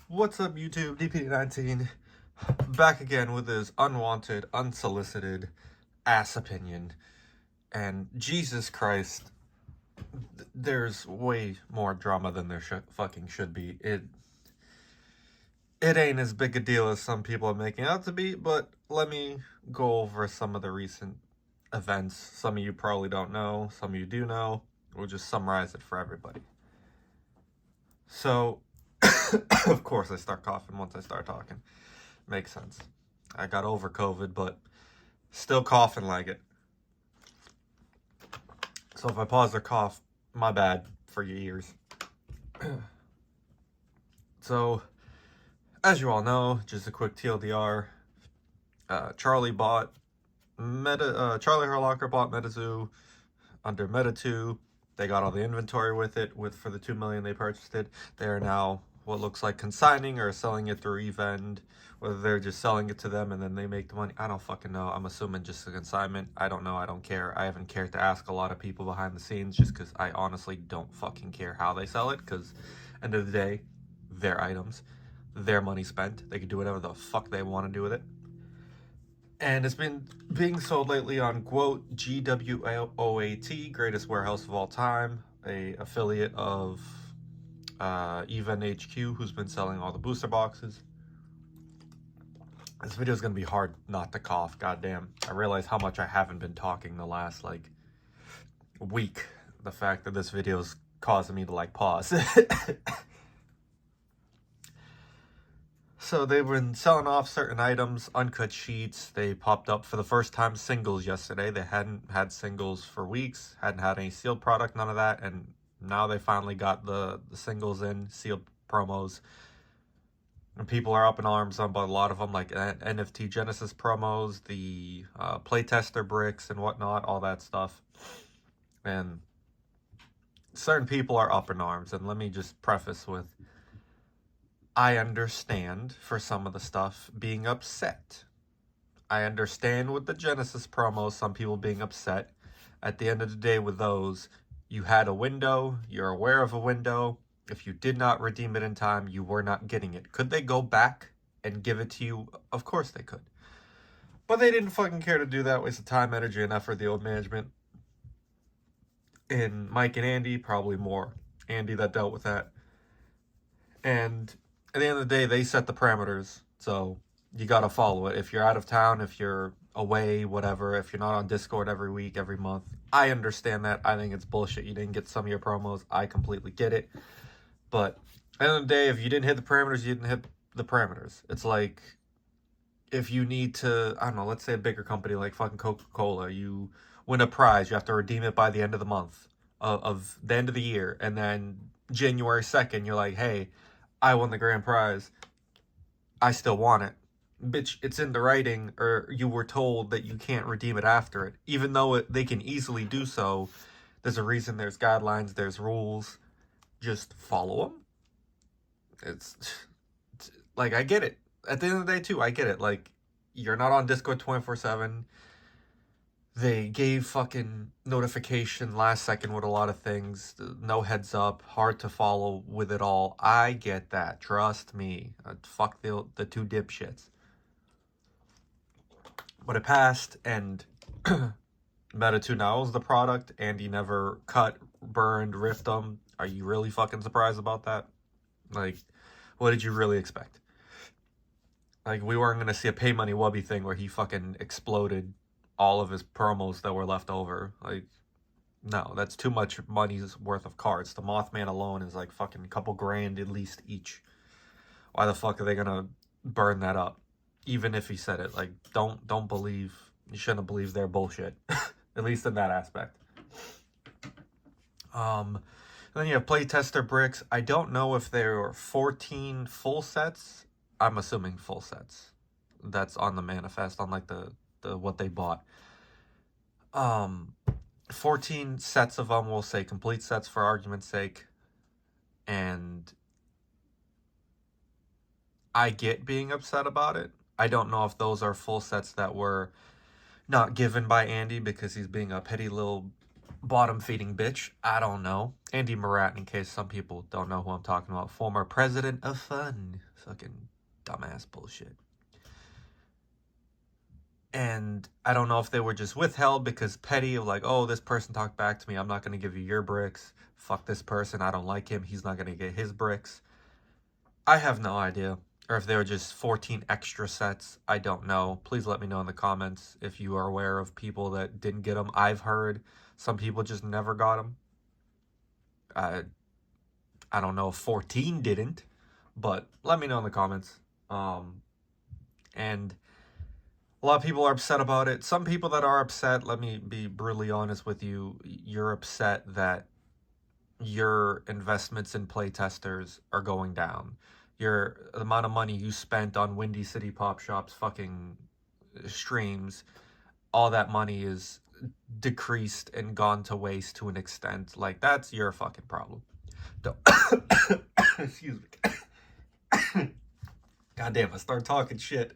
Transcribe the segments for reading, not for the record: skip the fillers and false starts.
What's up, YouTube? DPD19 back again with his unwanted, unsolicited ass opinion. And Jesus Christ, there's way more drama than there fucking should be. It ain't as big a deal as some people are making out to be, but let me go over some of the recent events. Some of you probably don't know, some of you do know. We'll just summarize it for everybody. So, of course, I start coughing once I start talking. Makes sense. I got over COVID, but still coughing like it. So if I pause or cough, my bad for your ears. So, as you all know, just a quick TLDR. Charlie Herlocker bought MetaZoo under MetaZoo. They got all the inventory with it. For the $2 million they purchased it, they are now what looks like consigning or selling it through eVend. Whether they're just selling it to them and then they make the money, I don't fucking know. I'm assuming just a consignment. I don't know. I don't care. I haven't cared to ask a lot of people behind the scenes just because I honestly don't fucking care how they sell it, because end of the day, their items, their money spent. They can do whatever the fuck they want to do with it. And it's been being sold lately on Quote, GWOAT, greatest warehouse of all time, a affiliate of eVend HQ, who's been selling all the booster boxes. This video is going to be hard not to cough, goddamn. I realize how much I haven't been talking the last, week. The fact that this video is causing me to, pause. So they've been selling off certain items, uncut sheets. They popped up for the first time singles yesterday. They hadn't had singles for weeks, hadn't had any sealed product, none of that. And now they finally got the singles in, sealed promos. And people are up in arms on a lot of them, like NFT Genesis promos, the playtester bricks and whatnot, all that stuff. And certain people are up in arms. And let me just preface with, I understand for some of the stuff being upset. I understand with the Genesis promos, some people being upset. At the end of the day with those, you had a window, you're aware of a window. If you did not redeem it in time, you were not getting it. Could they go back and give it to you? Of course they could. But they didn't fucking care to do that. Waste of time, energy, and effort, the old management. And Mike and Andy, probably more Andy that dealt with that. And at the end of the day, they set the parameters. So you got to follow it. If you're out of town, if you're away, whatever, if you're not on Discord every week, every month, I understand that. I think it's bullshit. You didn't get some of your promos. I completely get it. But at the end of the day, if you didn't hit the parameters, you didn't hit the parameters. It's like if you need to, I don't know, let's say a bigger company like fucking Coca-Cola, you win a prize, you have to redeem it by the end of the month, of the end of the year. And then January 2nd, you're like, hey, I won the grand prize. I still want it. Bitch, it's in the writing, or you were told that you can't redeem it after it. Even though they can easily do so, there's a reason, there's guidelines, there's rules. Just follow them. It's like, I get it. At the end of the day, too, I get it. Like, you're not on Discord 24/7. They gave fucking notification last second with a lot of things. No heads up. Hard to follow with it all. I get that. Trust me. Fuck the two dipshits. But it passed, and MetaZoo now is the product. Andy never cut, burned, ripped them. Are you really fucking surprised about that? Like, what did you really expect? Like, we weren't going to see a pay money wubby thing where he fucking exploded all of his promos that were left over. Like, no, that's too much money's worth of cards. The Mothman alone is like fucking a couple grand at least each. Why the fuck are they going to burn that up? Even if he said it. Like, don't believe, you shouldn't have believed their bullshit. At least in that aspect. Then you have playtester bricks. I don't know if there are 14 full sets. I'm assuming full sets. That's on the manifest, on like the what they bought. 14 sets of them, we'll say complete sets for argument's sake. And I get being upset about it. I don't know if those are full sets that were not given by Andy because he's being a petty little bottom feeding bitch. I don't know. Andy Morat, in case some people don't know who I'm talking about. Former president of fun. Fucking dumbass bullshit. And I don't know if they were just withheld because petty of like, oh, this person talked back to me. I'm not going to give you your bricks. Fuck this person. I don't like him. He's not going to get his bricks. I have no idea. Or if they were just 14 extra sets. I don't know. Please let me know in the comments if you are aware of people that didn't get them. I've heard some people just never got them. I don't know if 14 didn't, but let me know in the comments. And a lot of people are upset about it. Some people that are upset, let me be brutally honest with you, you're upset that your investments in playtesters are going down. The amount of money you spent on Windy City Pop Shop's fucking streams, all that money is decreased and gone to waste to an extent. Like, that's your fucking problem. Excuse me. Goddamn, I start talking shit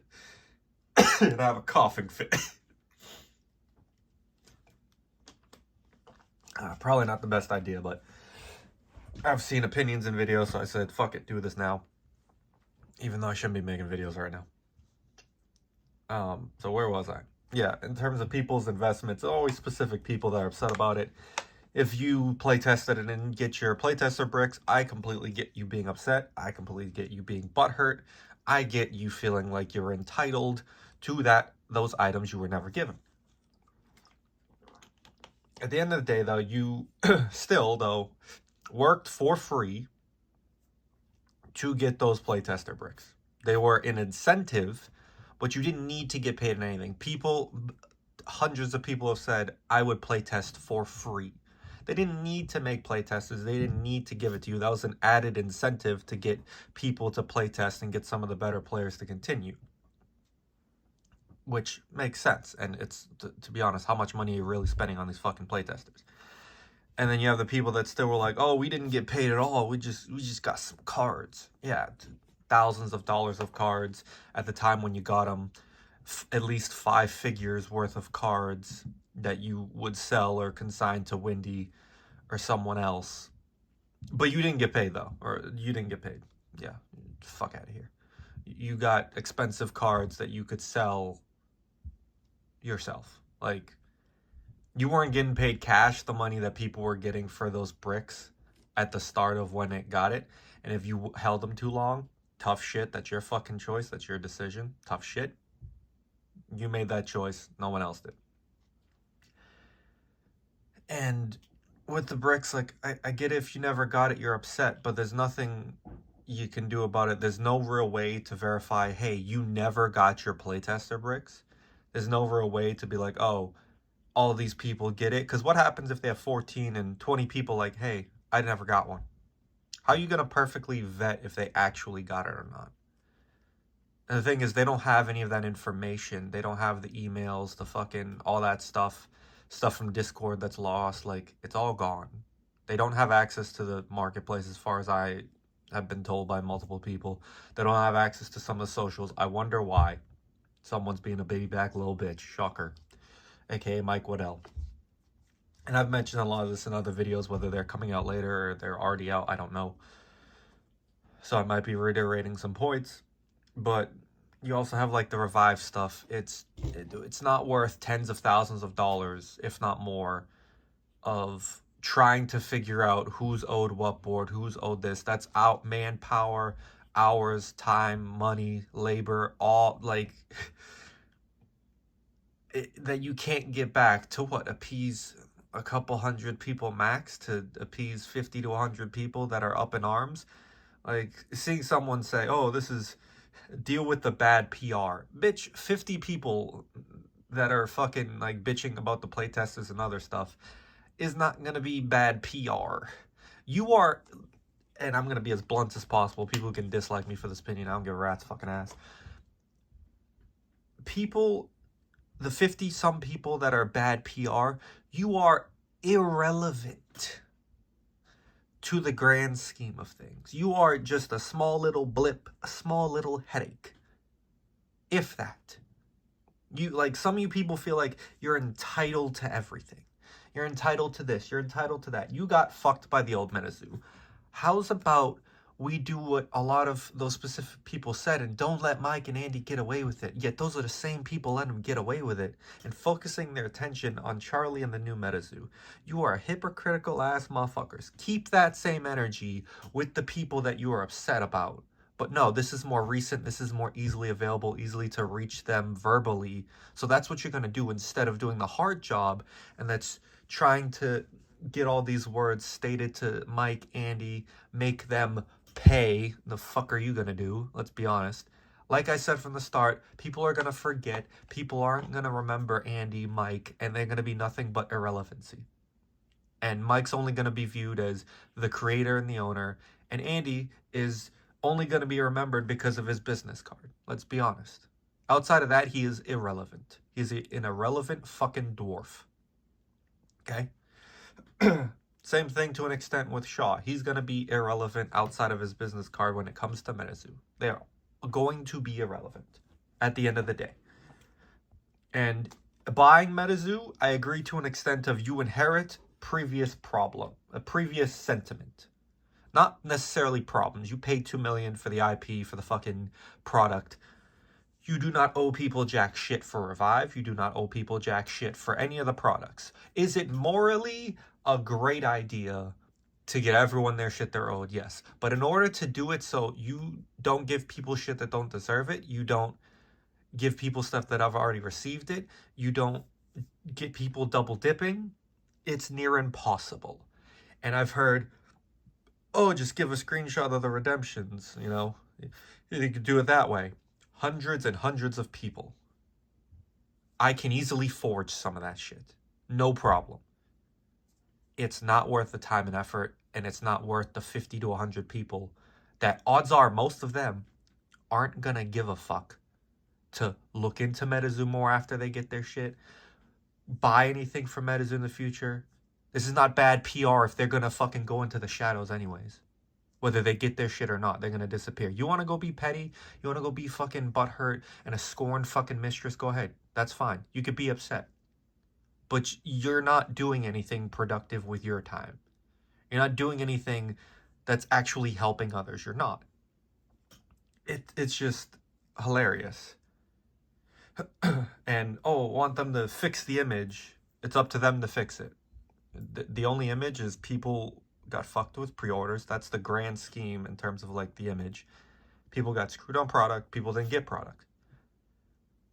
and I have a coughing fit. Probably not the best idea, but I've seen opinions in videos, so I said, fuck it, do this now. Even though I shouldn't be making videos right now. So where was I? Yeah, in terms of people's investments, always specific people that are upset about it. If you playtested it and get your playtester bricks, I completely get you being upset. I completely get you being butthurt. I get you feeling like you're entitled to those items you were never given. At the end of the day, though, you still, though, worked for free to get those playtester bricks. They were an incentive, but you didn't need to get paid in anything. Hundreds of people have said, I would playtest for free. They didn't need to make playtesters. They didn't need to give it to you. That was an added incentive to get people to playtest and get some of the better players to continue. Which makes sense. And it's, to be honest, how much money are you really spending on these fucking playtesters? And then you have the people that still were like, oh, we didn't get paid at all. We just got some cards. Yeah, thousands of dollars of cards at the time when you got them. At least 5 figures worth of cards that you would sell or consign to Windy or someone else. But you didn't get paid, though. Or you didn't get paid. Yeah, fuck out of here. You got expensive cards that you could sell yourself. Like, you weren't getting paid cash, the money that people were getting for those bricks at the start of when it got it. And if you held them too long, tough shit. That's your fucking choice. That's your decision. Tough shit. You made that choice. No one else did. And with the bricks, like, I get it if you never got it, you're upset, but there's nothing you can do about it. There's no real way to verify, hey, you never got your playtester bricks. There's no real way to be like, oh, all these people get it. Because what happens if they have 14 and 20 people like, hey, I never got one? How are you going to perfectly vet if they actually got it or not? And the thing is, they don't have any of that information. They don't have the emails, the fucking, all that stuff from Discord that's lost. Like, it's all gone. They don't have access to the marketplace as far as I have been told by multiple people. They don't have access to some of the socials. I wonder why. Someone's being a baby back little bitch. Shocker. AKA Mike Waddell. And I've mentioned a lot of this in other videos, whether they're coming out later or they're already out, I don't know. So I might be reiterating some points. But you also have like the revive stuff. It's not worth tens of thousands of dollars, if not more, of trying to figure out who's owed what board, who's owed this. That's out manpower, hours, time, money, labor, all like that you can't get back to what, appease a couple hundred people max, to appease 50 to 100 people that are up in arms. Like, seeing someone say, oh, this is deal with the bad PR. Bitch, 50 people that are fucking like bitching about the playtesters and other stuff is not gonna be bad PR. You are, and I'm gonna be as blunt as possible. People can dislike me for this opinion. I don't give a rat's fucking ass. People, the 50 some people that are bad PR, you are irrelevant to the grand scheme of things. You are just a small little blip, a small little headache. If that. You, like, some of you people feel like you're entitled to everything. You're entitled to this. You're entitled to that. You got fucked by the old MetaZoo. How's about we do what a lot of those specific people said and don't let Mike and Andy get away with it? Yet those are the same people letting them get away with it and focusing their attention on Charlie and the new MetaZoo. You are hypocritical ass motherfuckers. Keep that same energy with the people that you are upset about. But no, this is more recent. This is more easily available, easily to reach them verbally. So that's what you're going to do instead of doing the hard job, and that's trying to get all these words stated to Mike, Andy, make them pay. The fuck are you going to do? Let's be honest. Like I said from the start, people are going to forget. People aren't going to remember Andy, Mike, and they're going to be nothing but irrelevancy. And Mike's only going to be viewed as the creator and the owner, and Andy is only going to be remembered because of his business card. Let's be honest. Outside of that, he is irrelevant. He's an irrelevant fucking dwarf. Okay? Same thing to an extent with Shaw. He's going to be irrelevant outside of his business card when it comes to MetaZoo. They are going to be irrelevant at the end of the day. And buying MetaZoo, I agree to an extent of you inherit previous problem, a previous sentiment. Not necessarily problems. You paid $2 million for the IP, for the fucking product. You do not owe people jack shit for Revive. You do not owe people jack shit for any of the products. Is it morally a great idea to get everyone their shit they're owed? Yes. But in order to do it so you don't give people shit that don't deserve it, you don't give people stuff that have already received it, you don't get people double dipping, it's near impossible. And I've heard, oh, just give a screenshot of the redemptions, you know. You could do it that way. Hundreds and hundreds of people. I can easily forge some of that shit. No problem. It's not worth the time and effort, and it's not worth the 50 to 100 people that odds are most of them aren't gonna give a fuck to look into MetaZoo more after they get their shit, buy anything from MetaZoo in the future. This is not bad PR if they're gonna fucking go into the shadows anyways. Whether they get their shit or not, they're gonna disappear. You wanna go be petty? You wanna go be fucking butthurt and a scorned fucking mistress? Go ahead. That's fine. You could be upset. But you're not doing anything productive with your time. You're not doing anything that's actually helping others. You're not. It's just hilarious. And, oh, want them to fix the image. It's up to them to fix it. The only image is people got fucked with pre-orders. That's the grand scheme in terms of like the image. People got screwed on product. People didn't get product.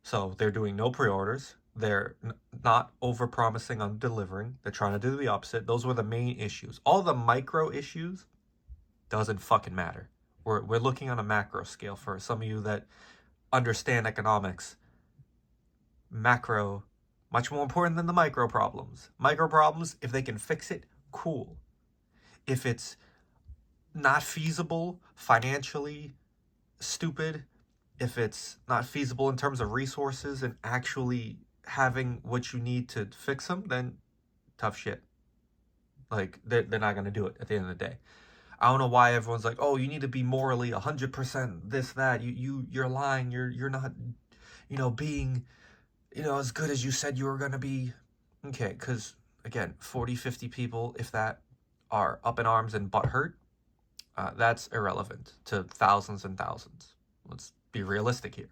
So they're doing no pre-orders. They're not over-promising on delivering. They're trying to do the opposite. Those were the main issues. All the micro issues doesn't fucking matter. We're looking on a macro scale. For some of you that understand economics, macro, much more important than the micro problems. Micro problems, if they can fix it, cool. If it's not feasible financially, stupid. If it's not feasible in terms of resources and actually having what you need to fix them, then tough shit. Like, they're not going to do it at the end of the day. I don't know why everyone's like, oh, you need to be morally 100% this, that. You're lying. You're not, being, as good as you said you were going to be. Okay, because, again, 40, 50 people, if that, are up in arms and butthurt, that's irrelevant to thousands and thousands. Let's be realistic here.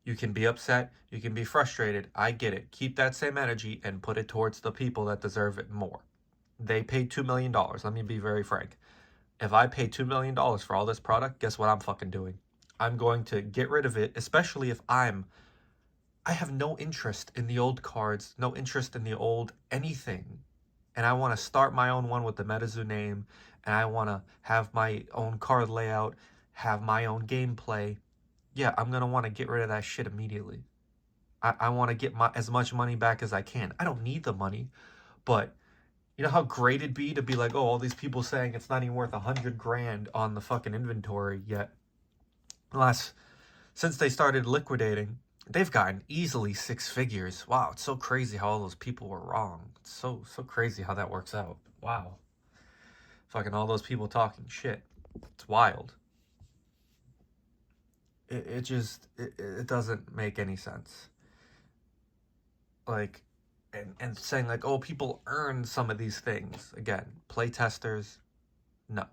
You can be upset. You can be frustrated. I get it. Keep that same energy and put it towards the people that deserve it more. They paid $2 million. Let me be very frank. If I pay $2 million for all this product, guess what I'm fucking doing? I'm going to get rid of it, especially if I have no interest in the old cards, no interest in the old anything. And I want to start my own one with the MetaZoo name, and I want to have my own card layout, have my own gameplay. Yeah, I'm going to want to get rid of that shit immediately. I want to get as much money back as I can. I don't need the money, but you know how great it'd be to be like, oh, all these people saying it's not even worth $100,000 on the fucking inventory yet. Since they started liquidating, they've gotten easily 6 figures. Wow, it's so crazy how all those people were wrong. It's so crazy how that works out. Wow. Fucking all those people talking shit. It's wild. It doesn't make any sense. Like, and saying like, oh, people earn some of these things. Again, playtesters, no.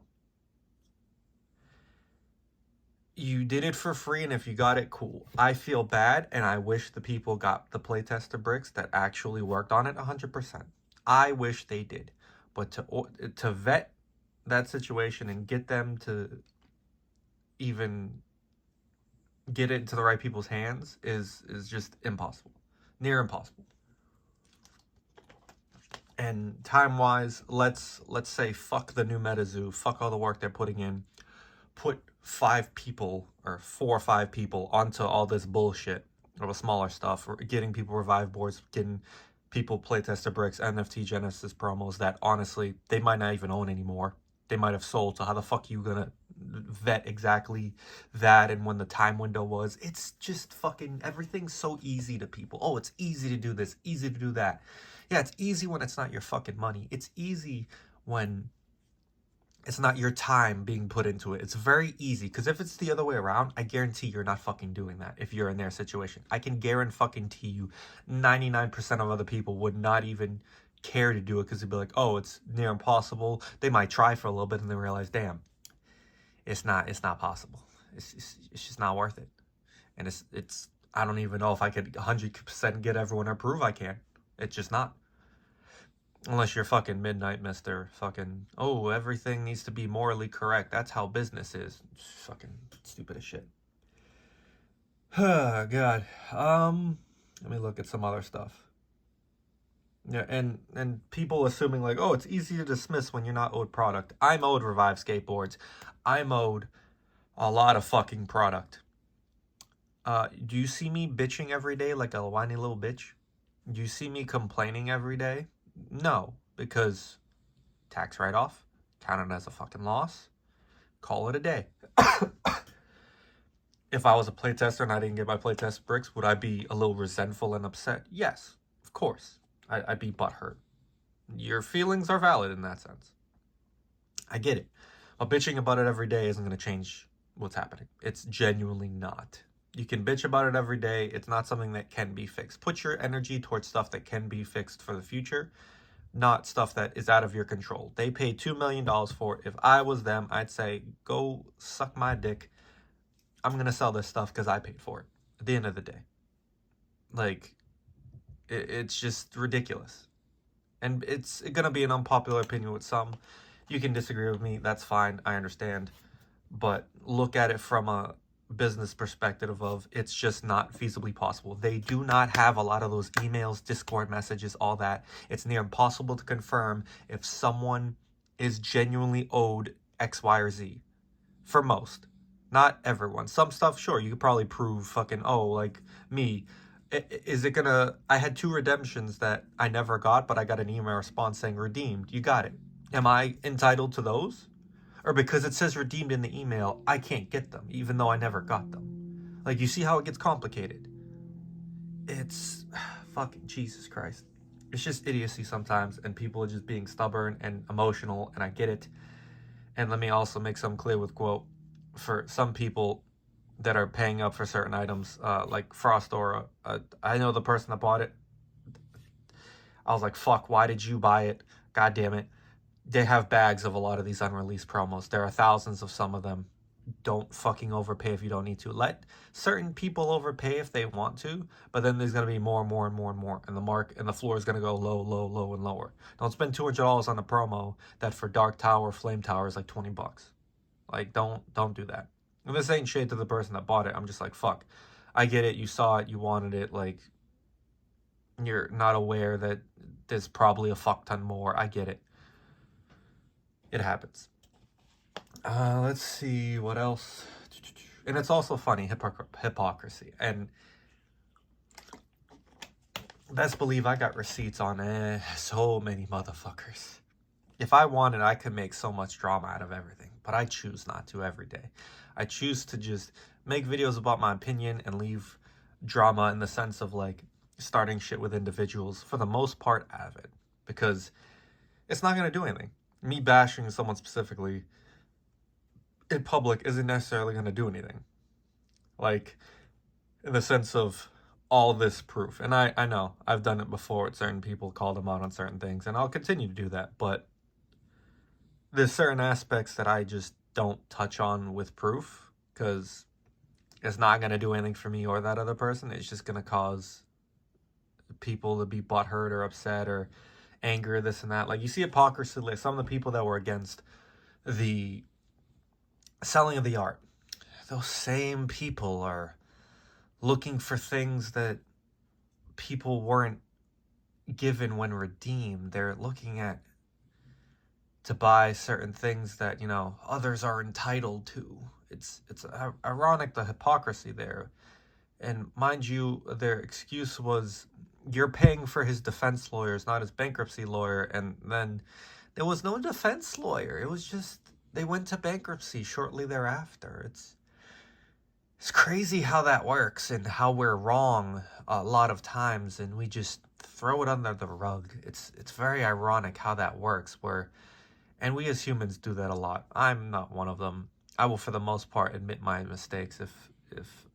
You did it for free, and if you got it, cool. I feel bad, and I wish the people got the playtester bricks that actually worked on it 100%. I wish they did. But to vet that situation and get them to even get it into the right people's hands is just impossible. Near impossible. And time-wise, let's say fuck the new MetaZoo, fuck all the work they're putting in. Put 5 people or 4 or 5 people onto all this bullshit of a smaller stuff, getting people revive boards, getting people playtester bricks, NFT Genesis promos that honestly they might not even own anymore. They might have sold. So how the fuck are you gonna vet exactly that and when the time window was? It's just fucking everything's so easy to people. Oh, it's easy to do this, easy to do that. Yeah, it's easy when it's not your fucking money. It's easy when it's not your time being put into it. It's very easy. Because if it's the other way around, I guarantee you're not fucking doing that if you're in their situation. I can guarantee you 99% of other people would not even care to do it because they'd be like, oh, it's near impossible. They might try for a little bit and then realize, damn, it's not possible. It's just not worth it. And it's I don't even know if I could 100% get everyone to approve I can. It's just not. Unless you're fucking Midnight Mister. Fucking, oh, everything needs to be morally correct. That's how business is. Fucking stupid as shit. God. Let me look at some other stuff. Yeah, and people assuming like, oh, it's easy to dismiss when you're not owed product. I'm owed Revive skateboards. I'm owed a lot of fucking product. Do you see me bitching every day like a whiny little bitch? Do you see me complaining every day? No, because tax write-off, counted as a fucking loss, call it a day. If I was a playtester and I didn't get my playtest bricks, would I be a little resentful and upset? Yes, of course. I'd be butthurt. Your feelings are valid in that sense. I get it. But bitching about it every day isn't going to change what's happening. It's genuinely not. You can bitch about it every day. It's not something that can be fixed. Put your energy towards stuff that can be fixed for the future, not stuff that is out of your control. They paid $2 million for it. If I was them, I'd say, go suck my dick. I'm going to sell this stuff because I paid for it at the end of the day. Like, it's just ridiculous. And it's going to be an unpopular opinion with some. You can disagree with me. That's fine. I understand. But look at it from a business perspective of it's just not feasibly possible. They do not have a lot of those emails, Discord messages, all that. It's near impossible to confirm if someone is genuinely owed X, Y, or Z. For most. Not everyone. Some stuff, sure, you could probably prove fucking, oh, like me. Is it gonna... I had 2 redemptions that I never got, but I got an email response saying redeemed. You got it. Am I entitled to those? Or because it says redeemed in the email, I can't get them, even though I never got them. Like, you see how it gets complicated? It's... fucking Jesus Christ. It's just idiocy sometimes, and people are just being stubborn and emotional, and I get it. And let me also make some clear with quote, for some people that are paying up for certain items, like Frost Aura, I know the person that bought it. I was like, fuck, why did you buy it? God damn it. They have bags of a lot of these unreleased promos. There are thousands of some of them. Don't fucking overpay if you don't need to. Let certain people overpay if they want to, but then there's going to be more and more and more and more. And the floor is going to go low, low, low, and lower. Don't spend $200 on a promo that for Dark Tower, Flame Tower is like $20. Like, don't do that. And this ain't shade to the person that bought it. I'm just like, fuck. I get it. You saw it. You wanted it. Like, you're not aware that there's probably a fuck ton more. I get it. It happens. Let's see what else. And it's also funny, hypocrisy. And best believe I got receipts on so many motherfuckers. If I wanted, I could make so much drama out of everything. But I choose not to every day. I choose to just make videos about my opinion and leave drama in the sense of like starting shit with individuals for the most part out of it. Because it's not going to do anything. Me bashing someone specifically in public isn't necessarily going to do anything. Like, in the sense of, all this proof. And I know I've done it before with certain people, called them out on certain things, and I'll continue to do that. But there's certain aspects that I just don't touch on with proof because it's not going to do anything for me or that other person. It's just going to cause people to be butthurt or upset or anger, this and that. Like, you see hypocrisy, like some of the people that were against the selling of the art, those same people are looking for things that people weren't given when redeemed. They're looking at to buy certain things that, you know, others are entitled to. It's ironic, the hypocrisy there. And mind you, their excuse was, you're paying for his defense lawyers, not his bankruptcy lawyer. And then there was no defense lawyer. It was just, they went to bankruptcy shortly thereafter. It's crazy how that works and how we're wrong a lot of times and we just throw it under the rug. It's very ironic how that works, and we as humans do that a lot. I'm not one of them. I will, for the most part, admit my mistakes. If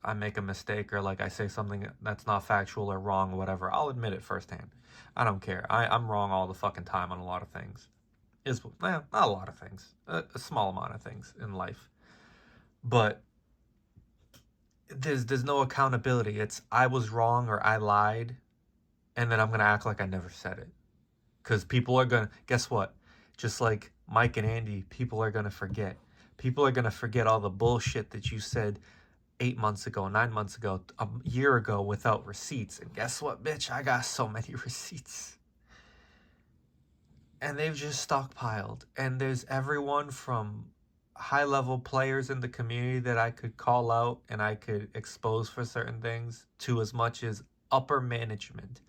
I make a mistake or like I say something that's not factual or wrong or whatever, I'll admit it firsthand. I don't care. I'm wrong all the fucking time on a lot of things. Not a lot of things. A small amount of things in life. But there's no accountability. It's I was wrong or I lied, and then I'm going to act like I never said it. Because people are going to, guess what? Just like Mike and Andy, people are going to forget. People are going to forget all the bullshit that you said 8 months ago, 9 months ago, a year ago without receipts. And guess what, bitch? I got so many receipts. And they've just stockpiled. And there's everyone from high-level players in the community that I could call out and I could expose for certain things, to as much as upper management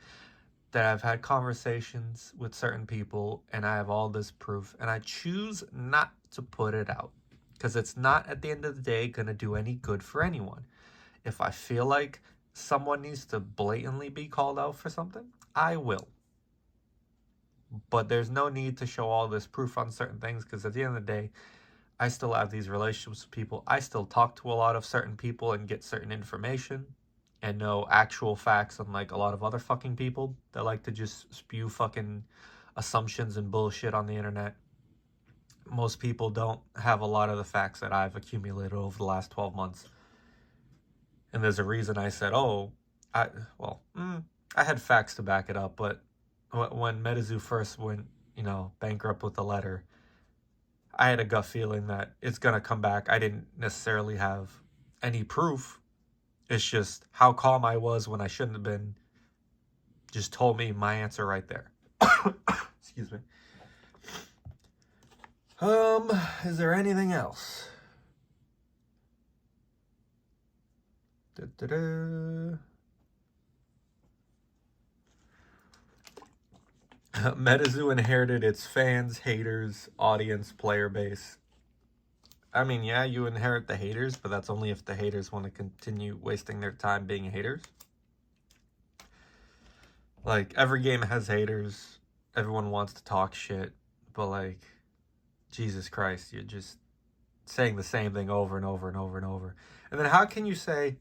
that I've had conversations with certain people and I have all this proof, and I choose not to put it out because it's not, at the end of the day, going to do any good for anyone. If I feel like someone needs to blatantly be called out for something, I will. But there's no need to show all this proof on certain things, because at the end of the day, I still have these relationships with people. I still talk to a lot of certain people and get certain information and know actual facts, unlike a lot of other fucking people that like to just spew fucking assumptions and bullshit on the internet. Most people don't have a lot of the facts that I've accumulated over the last 12 months. And there's a reason I said, I had facts to back it up, but when MetaZoo first went, bankrupt with the letter, I had a gut feeling that it's going to come back. I didn't necessarily have any proof. It's just how calm I was when I shouldn't have been just told me my answer right there. Excuse me. Is there anything else? MetaZoo inherited its fans, haters, audience, player base. I mean, yeah, you inherit the haters, but that's only if the haters want to continue wasting their time being haters. Like, every game has haters. Everyone wants to talk shit. But, like, Jesus Christ, you're just saying the same thing over and over and over and over. And then how can you say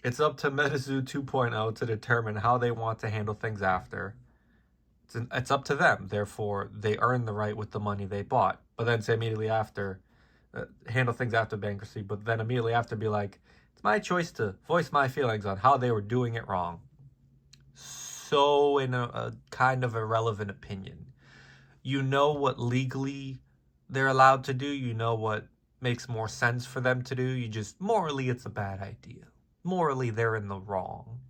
it's up to MetaZoo 2.0 to determine how they want to handle things after? It's up to them. Therefore, they earn the right with the money they bought. But then say immediately after, handle things after bankruptcy, but then immediately after be like, it's my choice to voice my feelings on how they were doing it wrong. So in a kind of irrelevant opinion. You know what legally they're allowed to do. You know what makes more sense for them to do. You just, morally, it's a bad idea. Morally, they're in the wrong.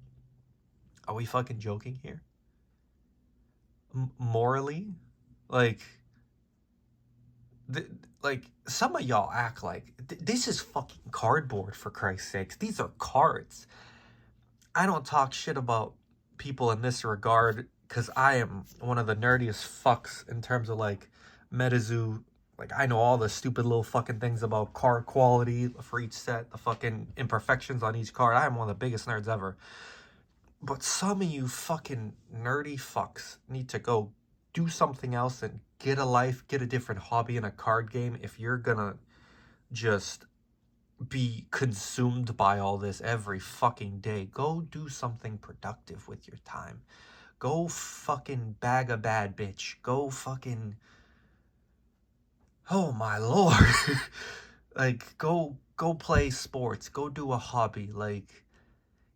Are we fucking joking here? Morally? Like some of y'all act like this is fucking cardboard, for Christ's sakes. These are cards. I don't talk shit about people in this regard because I am one of the nerdiest fucks in terms of like MetaZoo. Like, I know all the stupid little fucking things about card quality for each set, the fucking imperfections on each card. I am one of the biggest nerds ever. But some of you fucking nerdy fucks need to go do something else and get a life, get a different hobby in a card game if you're gonna just be consumed by all this every fucking day. Go do something productive with your time. Go fucking bag a bad bitch. Go fucking, oh my lord. Like, go play sports. Go do a hobby. Like,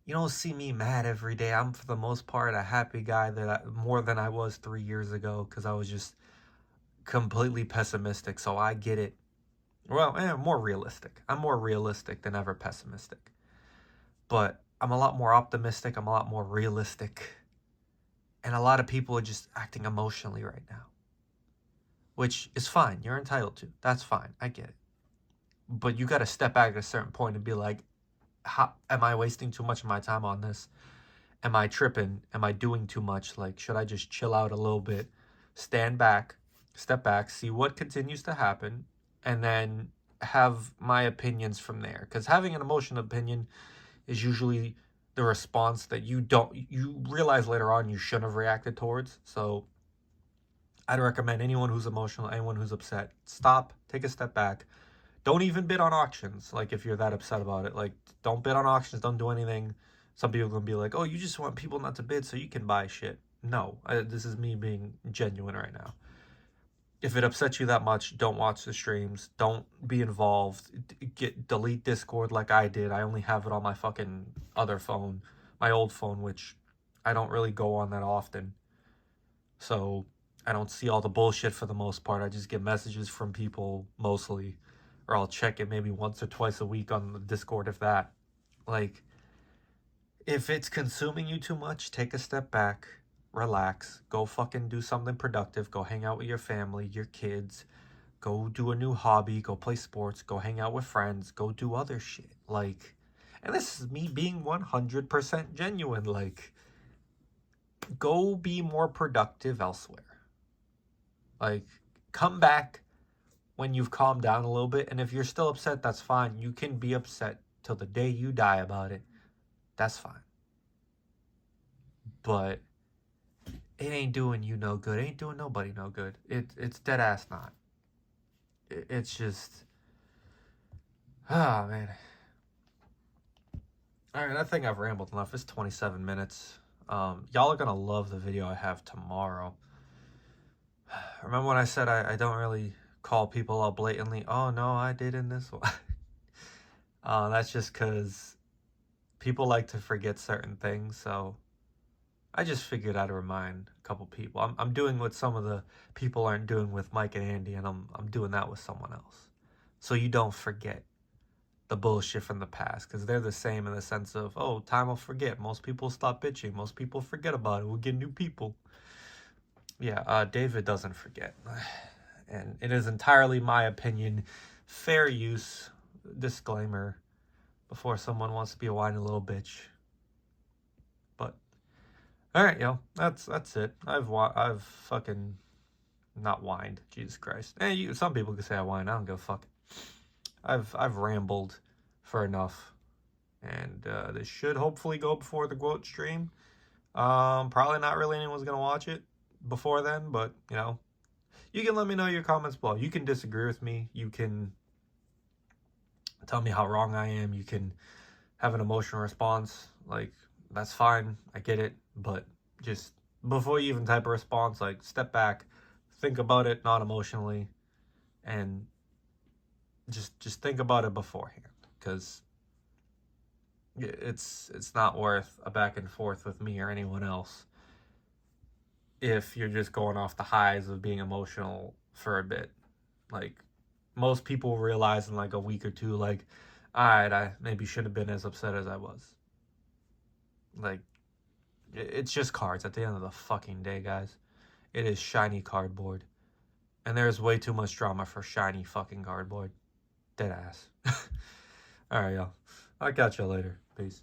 you don't see me mad every day. I'm, for the most part, a happy guy more than I was 3 years ago, because I was just completely pessimistic. So I get it. Well, more realistic. I'm more realistic than ever pessimistic. But I'm a lot more optimistic. I'm a lot more realistic. And a lot of people are just acting emotionally right now, which is fine. You're entitled to. That's fine. I get it. But you got to step back at a certain point and be like, how am I wasting too much of my time on this? Am I tripping? Am I doing too much? Like, should I just chill out a little bit, stand back, step back, see what continues to happen, and then have my opinions from there? Because having an emotional opinion is usually the response that you realize later on you shouldn't have reacted towards. So I'd recommend anyone who's emotional, anyone who's upset, stop, take a step back. Don't even bid on auctions. Like, if you're that upset about it, like, don't bid on auctions. Don't do anything. Some people are going to be like, oh, you just want people not to bid so you can buy shit. No, this is me being genuine right now. If it upsets you that much, don't watch the streams. Don't be involved. Delete Discord like I did. I only have it on my fucking other phone, my old phone, which I don't really go on that often. So I don't see all the bullshit for the most part. I just get messages from people mostly, or I'll check it maybe once or twice a week on the Discord, if that. Like, if it's consuming you too much, take a step back, relax, go fucking do something productive, go hang out with your family, your kids, go do a new hobby, go play sports, go hang out with friends, go do other shit. Like, and this is me being 100% genuine. Like, go be more productive elsewhere. Like, come back when you've calmed down a little bit, and if you're still upset, that's fine. You can be upset till the day you die about it. That's fine. But it ain't doing you no good. It ain't doing nobody no good. It's dead ass not. It's just, ah, man. All right, I think I've rambled enough. It's 27 minutes. Y'all are gonna love the video I have tomorrow. Remember when I said I don't really call people out blatantly? Oh no, I did in this one. That's just because people like to forget certain things, so I just figured I'd remind a couple people. I'm doing what some of the people aren't doing with Mike and Andy, and I'm doing that with someone else, so you don't forget the bullshit from the past, because they're the same in the sense of, oh, time will forget. Most people stop bitching. Most people forget about it. We'll get new people. Yeah, David doesn't forget, and it is entirely my opinion. Fair use disclaimer before someone wants to be a whiny little bitch. But all right, yo, that's it. I've fucking not whined. Jesus Christ. And some people could say I whine. I don't give a fuck. I've rambled for enough, and this should hopefully go before the GWOAT stream. Probably not really anyone's gonna watch it before then, but you know, you can let me know your comments below. You can disagree with me. You can tell me how wrong I am. You can have an emotional response. Like, that's fine. I get it. But just before you even type a response, like, step back, think about it, not emotionally, and just think about it beforehand, because it's not worth a back and forth with me or anyone else if you're just going off the highs of being emotional for a bit. Like, most people realize in like a week or two, like, all right, I maybe should have been as upset as I was. Like, it's just cards at the end of the fucking day, guys. It is shiny cardboard, and there's way too much drama for shiny fucking cardboard. Dead ass. All right, y'all. I'll catch y'all later. Peace.